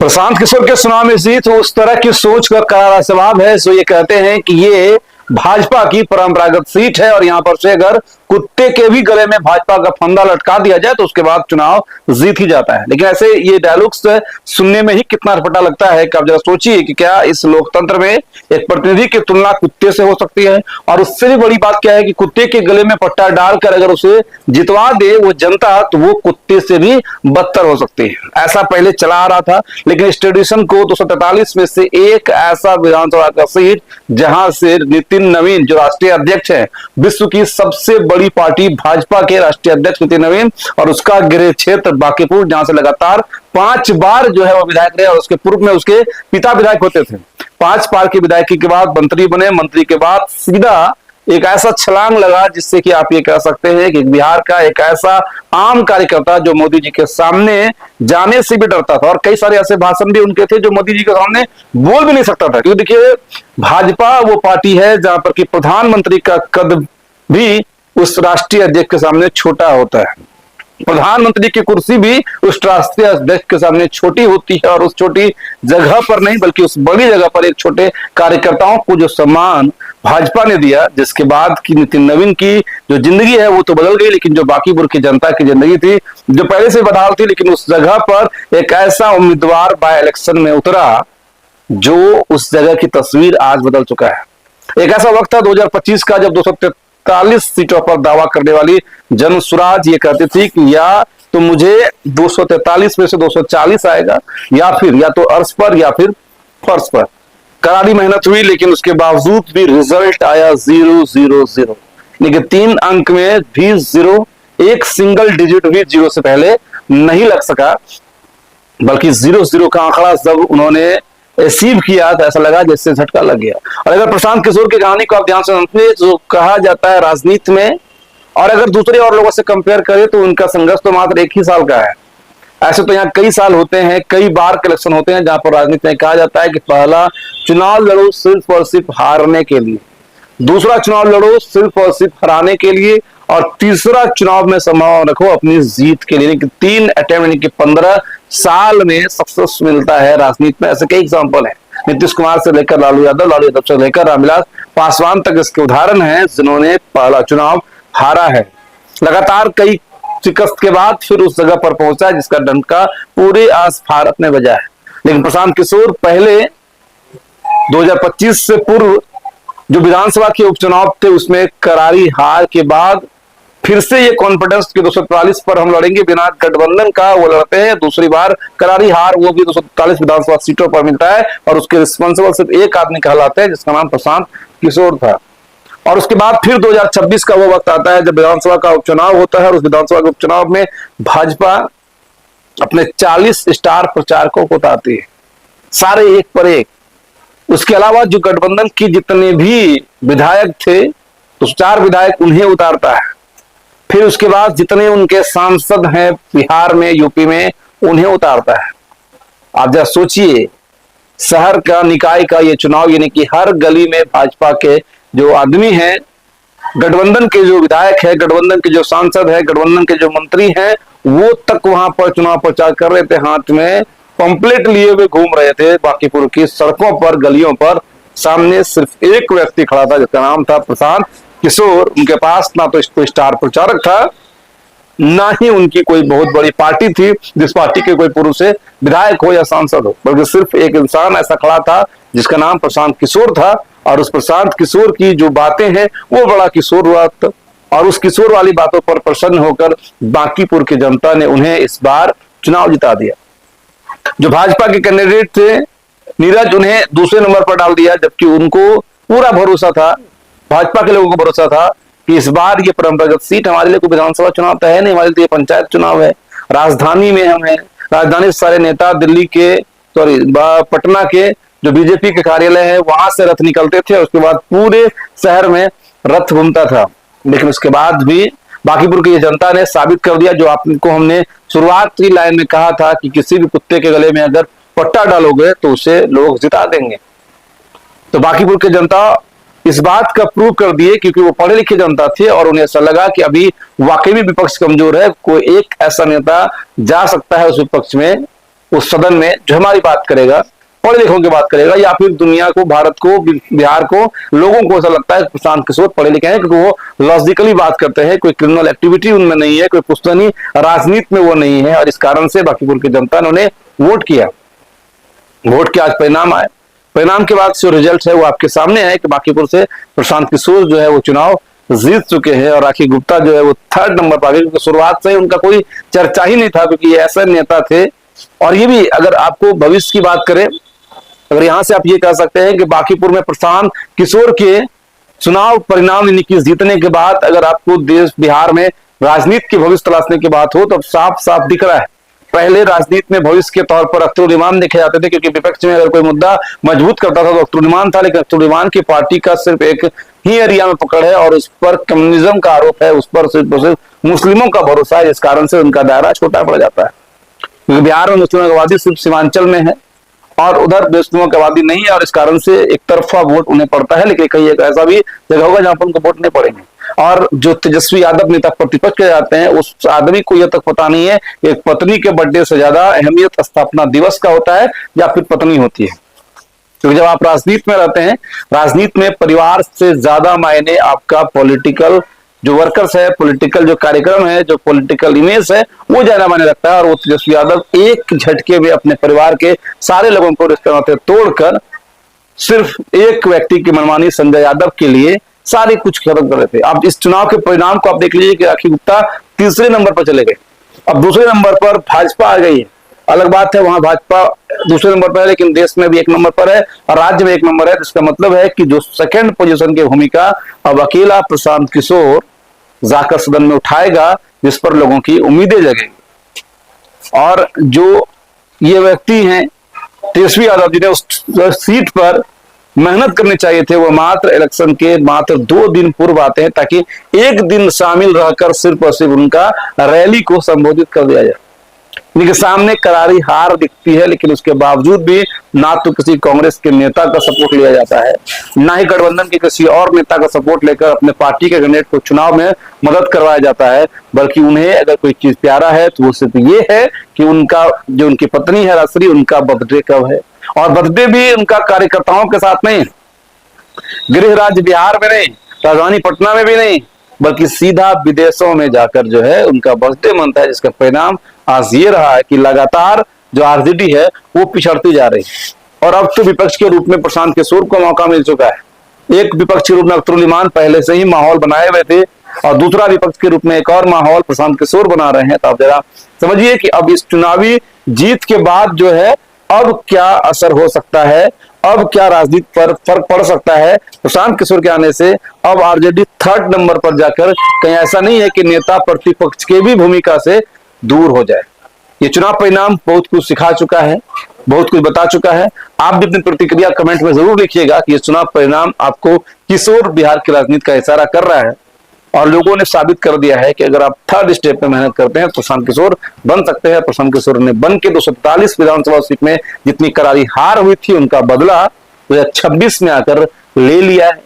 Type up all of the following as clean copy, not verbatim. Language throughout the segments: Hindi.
प्रशांत किशोर के चुनाव में जीत उस तरह की सोच का करारा जवाब है। सो ये कहते हैं कि ये भाजपा की परंपरागत सीट है और यहां पर से अगर कुत्ते के भी गले में भाजपा का फंदा लटका दिया जाए तो उसके बाद चुनाव जीत ही जाता है। लेकिन ऐसे ये डायलॉग्स सुनने में ही कितना अटपटा लगता है कि आप जरा सोचिए कि क्या इस लोकतंत्र में एक प्रतिनिधि की तुलना कुत्ते से हो सकती है। और उससे भी बड़ी बात क्या है कि कुत्ते के गले में पट्टा डालकर अगर उसे जितवा दे वो जनता तो वो कुत्ते से भी बदतर हो सकती है। ऐसा पहले चला आ रहा था, लेकिन इस ट्रेडिशन को 243 में से एक ऐसा विधानसभा का सीट जहां से नितिन नवीन जो राष्ट्रीय अध्यक्ष है, विश्व की सबसे बड़ी पार्टी भाजपा के राष्ट्रीय अध्यक्ष नितिन नवीन, और उसका गृह क्षेत्र बांकीपुर जहां से लगातार 5 बार जो है वो विधायक रहे और उसके पूर्व में उसके पिता विधायक होते थे। 5 बार की विधायकी के बाद मंत्री बने, मंत्री के बाद सीधा एक ऐसा छलांग लगा जिससे कि आप ये कह सकते हैं कि बिहार का एक ऐसा आम कार्यकर्ता जो मोदी जी के सामने जाने से भी डरता था। और कई सारे ऐसे भाषण भी उनके थे जो मोदी जी के सामने बोल भी नहीं सकता था, क्योंकि देखिए भाजपा वो पार्टी है जहां पर कि प्रधानमंत्री का कद भी उस राष्ट्रीय अध्यक्ष के सामने छोटा होता है। प्रधानमंत्री की कुर्सी भी उस राष्ट्रीय अध्यक्ष के सामने छोटी होती है, और उस छोटी जगह पर नहीं बल्कि उस बड़ी जगह पर एक छोटे कार्यकर्ताओं को जो सम्मान भाजपा ने दिया, जिसके बाद की नितिन नवीन की जो जिंदगी है वो तो बदल गई, लेकिन जो बांकीपुर की जनता की जिंदगी थी जो पहले से बदहाल थी, लेकिन उस जगह पर एक ऐसा उम्मीदवार बाय इलेक्शन में उतरा जो उस जगह की तस्वीर आज बदल चुका है। एक ऐसा वक्त था 2025 का जब 243 सीटों पर दावा करने वाली जन स्वराज ये कहती थी कि या तो मुझे 243 में से 240 आएगा, या तो अर्श पर या फिर फर्श पर। करारी मेहनत हुई, लेकिन उसके बावजूद भी रिजल्ट आया 0-0-0। लेकिन 3 अंक में भी 0, एक सिंगल डिजिट भी 0 से पहले नहीं लग सका, बल्कि 0-0 का आंकड़ा जब उन्होंने अचीव किया तो ऐसा लगा जैसे झटका लग गया। और अगर प्रशांत किशोर की कहानी को आप ध्यान से समझिए, जो कहा जाता है राजनीति में, और अगर दूसरे और लोगों से कंपेयर करें तो उनका संघर्ष तो मात्र 1 ही साल का है। ऐसे तो यहाँ कई साल होते हैं, कई बार इलेक्शन होते हैं जहां पर राजनीति में कहा जाता है कि पहला चुनाव लड़ो सिर्फ और सिर्फ हारने के लिए, दूसरा चुनाव लड़ो सिर्फ और सिर्फ हराने के लिए, और तीसरा चुनाव में संभावना रखो अपनी जीत के लिए। 3 अटेम्प्ट यानी कि 15 साल में सक्सेस मिलता है राजनीति में। ऐसे कई एग्जांपल हैं, नीतीश कुमार से लेकर लालू यादव से लेकर रामविलास पासवान तक इसके उदाहरण हैं जिन्होंने पहला चुनाव हारा है। लगातार कई शिकस्त के बाद फिर उस जगह पर पहुंचा जिसका डंका पूरे आज भारत में बजा है। लेकिन प्रशांत किशोर पहले 2025 से पूर्व जो विधानसभा के उपचुनाव थे उसमें करारी हार के बाद फिर से ये कॉन्फिडेंस कि 243 पर हम लड़ेंगे बिना गठबंधन का, वो लड़ते हैं। दूसरी बार करारी हार, वो भी 243 विधानसभा सीटों पर मिलता है, और उसके रिस्पॉन्सिबल सिर्फ एक आदमी कहलाते हैं जिसका नाम प्रशांत किशोर था। और उसके बाद फिर 2026 का वो वक्त आता है जब विधानसभा का उपचुनाव होता है, और उस विधानसभा के उपचुनाव में भाजपा अपने 40 स्टार प्रचारकों को उतारती है, सारे एक पर एक। उसके अलावा जो गठबंधन की जितने भी विधायक थे तो 4 विधायक उन्हें उतारता है। फिर उसके बाद जितने उनके सांसद हैं बिहार में, यूपी में, उन्हें उतारता है। आप जरा सोचिए, शहर का निकाय का ये चुनाव, यानी कि हर गली में भाजपा के जो आदमी हैं, गठबंधन के जो विधायक है, गठबंधन के जो सांसद है, गठबंधन के जो मंत्री हैं, वो तक वहां पर चुनाव प्रचार कर रहे थे, हाथ में पंपलेट लिए हुए घूम रहे थे बांकीपुर की सड़कों पर, गलियों पर। सामने सिर्फ एक व्यक्ति खड़ा था जिसका नाम था प्रशांत किशोर। उनके पास ना तो कोई स्टार प्रचारक था, ना ही उनकी कोई बहुत बड़ी पार्टी थी जिस पार्टी के कोई पूर्व से विधायक हो या सांसद हो, बल्कि सिर्फ एक इंसान ऐसा खड़ा था जिसका नाम प्रशांत किशोर था। और उस प्रशांत किशोर की जो बातें हैं वो बड़ा किशोर हुआ, और उस किशोर वाली बातों पर प्रसन्न होकर बांकीपुर की जनता ने उन्हें इस बार चुनाव जिता दिया। जो भाजपा के कैंडिडेट थे नीरज, उन्हें दूसरे नंबर पर डाल दिया, जबकि उनको पूरा भरोसा था, भाजपा के लोगों को भरोसा था कि इस बार ये परंपरागत सीट हमारे लिए कोई विधानसभा चुनाव तो है नहीं, हमारे लिए पंचायत चुनाव है। राजधानी में हम है, राजधानी से सारे नेता दिल्ली के, पटना के जो बीजेपी के कार्यालय है वहां से रथ निकलते थे, उसके बाद पूरे शहर में रथ घूमता था। लेकिन उसके बाद भी बांकीपुर की जनता ने साबित कर दिया, जो आपको हमने शुरुआत की लाइन में कहा था कि किसी भी कुत्ते के गले में अगर पट्टा डालोगे तो उसे लोग जिता देंगे। तो बांकीपुर की जनता इस बात का प्रूव कर दिए, क्योंकि वो पढ़े लिखे जनता थे और उन्हें ऐसा लगा कि अभी वाकई में विपक्ष कमजोर है, कोई एक ऐसा नेता जा सकता है उस विपक्ष में उस सदन में जो हमारी बात करेगा, पढ़े लिखों की बात करेगा, या फिर दुनिया को, भारत को, बिहार को, लोगों को ऐसा लगता है प्रशांत किशोर पढ़े लिखे हैं क्योंकि वो लॉजिकली बात करते हैं, कोई क्रिमिनल एक्टिविटी उनमें नहीं है, कोई पुश्तनी राजनीति में वो नहीं है, और इस कारण से बांकीपुर की जनता ने उन्हें वोट किया। वोट के आज परिणाम आए, परिणाम के बाद जो रिजल्ट है वो आपके सामने है कि बांकीपुर से प्रशांत किशोर जो है वो चुनाव जीत चुके हैं, और राखी गुप्ता जो है वो 3rd नंबर पर आ गए, क्योंकि शुरुआत से उनका कोई चर्चा ही नहीं था, क्योंकि ये ऐसे नेता थे। और ये भी अगर आपको भविष्य की बात करें, अगर यहां से आप ये कह सकते हैं कि बांकीपुर में प्रशांत किशोर के चुनाव परिणाम यानी कि जीतने के बाद अगर आपको देश बिहार में राजनीति की भविष्य तलाशने की बात हो तो साफ साफ दिख रहा है। पहले राजनीति में भविष्य के तौर पर अख्तरुल इमाम देखे जाते थे, क्योंकि विपक्ष में अगर कोई मुद्दा मजबूत करता था तो अख्तरुल इमाम था, लेकिन अख्तरुल इमाम की पार्टी का सिर्फ एक ही एरिया में पकड़ है और उस पर कम्युनिज्म का आरोप है, उस पर सिर्फ मुस्लिमों का भरोसा है, जिस कारण से उनका दायरा छोटा पड़ जाता है। क्योंकि बिहार में मुस्लिम आबादी सिर्फ सीमांचल में है और उधर मुस्लिमों की आबादी नहीं है, और इस कारण से एक तरफा वोट उन्हें पड़ता है। लेकिन कहीं एक ऐसा भी जगह होगा जहां पर उनको वोट नहीं पड़ेंगे। और जो तेजस्वी यादव नेता प्रतिपक्ष के जाते हैं, उस आदमी को यह तक पता नहीं है एक पत्नी के बर्थडे से ज्यादा अहमियत स्थापना दिवस का होता है या फिर पत्नी होती है। क्योंकि जब आप राजनीति में रहते हैं, राजनीति में परिवार से ज्यादा मायने आपका पॉलिटिकल जो वर्कर्स है, पॉलिटिकल जो कार्यक्रम है, जो पॉलिटिकल इमेज है, वो ज्यादा मायने रखता है। और वो तेजस्वी यादव एक झटके में अपने परिवार के सारे लोगों को रिश्ते नाते तोड़कर सिर्फ एक व्यक्ति की मनमानी संजय यादव के लिए सारे कुछ खत्म कर रहे थे। अब इस चुनाव के परिणाम को आप देख लीजिए कि राखी गुप्ता 3रे नंबर पर चले गए, अब 2रे नंबर पर भाजपा आ गई है। अलग बात है वहां भाजपा 2रे नंबर पर है, लेकिन देश में भी 1 नंबर पर है और राज्य में 1 नंबर है। इसका मतलब है कि जो 2nd पोजीशन की भूमिका अब अकेला प्रशांत किशोर जाकर सदन में उठाएगा, जिस पर लोगों की उम्मीदें जगेंगी। और जो ये व्यक्ति हैं तेजस्वी यादव, जिन्हें उस सीट पर मेहनत करनी चाहिए थे, वो मात्र इलेक्शन के मात्र 2 दिन पूर्व आते हैं ताकि एक दिन शामिल रहकर सिर्फ और सिर्फ उनका रैली को संबोधित कर दिया जाए। इनके सामने करारी हार दिखती है, लेकिन उसके बावजूद भी ना तो किसी कांग्रेस के नेता का सपोर्ट लिया जाता है, ना ही गठबंधन के किसी और नेता का सपोर्ट लेकर अपने पार्टी के कैंडिडेट को चुनाव में मदद करवाया जाता है। बल्कि उन्हें अगर कोई चीज प्यारा है तो वो सिर्फ ये है कि उनका जो उनकी पत्नी है राजश्री, उनका बर्थडे कब है, और बर्थडे भी उनका कार्यकर्ताओं के साथ नहीं, गृह राज्य बिहार में नहीं, राजधानी पटना में भी नहीं, बल्कि सीधा विदेशों में जाकर जो है उनका बर्थडे मनता है। जिसका परिणाम आज ये रहा है कि लगातार जो आरजेडी है वो पिछड़ती जा रही है। और अब तो विपक्ष के रूप में प्रशांत किशोर को मौका मिल चुका है। एक विपक्ष के रूप में अख्तरुल इमाम पहले से ही माहौल बनाए हुए थे, और दूसरा विपक्ष के रूप में एक और माहौल प्रशांत किशोर बना रहे हैं। तो आप जरा समझिए कि अब इस चुनावी जीत के बाद जो है अब क्या असर हो सकता है, अब क्या राजनीति पर फर्क पड़ सकता है प्रशांत किशोर के आने से। अब आरजेडी 3rd नंबर पर जाकर कहीं ऐसा नहीं है कि नेता प्रतिपक्ष के भी भूमिका से दूर हो जाए। ये चुनाव परिणाम बहुत कुछ सिखा चुका है, बहुत कुछ बता चुका है। आप भी अपनी प्रतिक्रिया कमेंट में जरूर लिखिएगा कि ये चुनाव परिणाम आपको किशोर बिहार की राजनीति का इशारा कर रहा है, और लोगों ने साबित कर दिया है कि अगर आप 3rd स्टेप में मेहनत करते हैं तो प्रशांत किशोर बन सकते हैं। प्रशांत किशोर ने बन के 243 विधानसभा सीट में जितनी करारी हार हुई थी उनका बदला 2026 में आकर ले लिया है।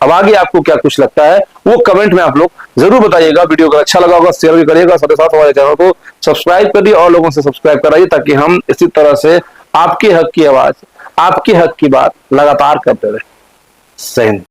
अब आगे आपको क्या कुछ लगता है वो कमेंट में आप लोग जरूर बताइएगा। वीडियो अगर अच्छा लगा होगा शेयर भी करिएगा, साथ ही साथ हमारे चैनल को सब्सक्राइब करिए और लोगों से सब्सक्राइब कराइए, ताकि हम इसी तरह से आपके हक की आवाज, आपके हक की बात लगातार करते रहे। जय हिंद।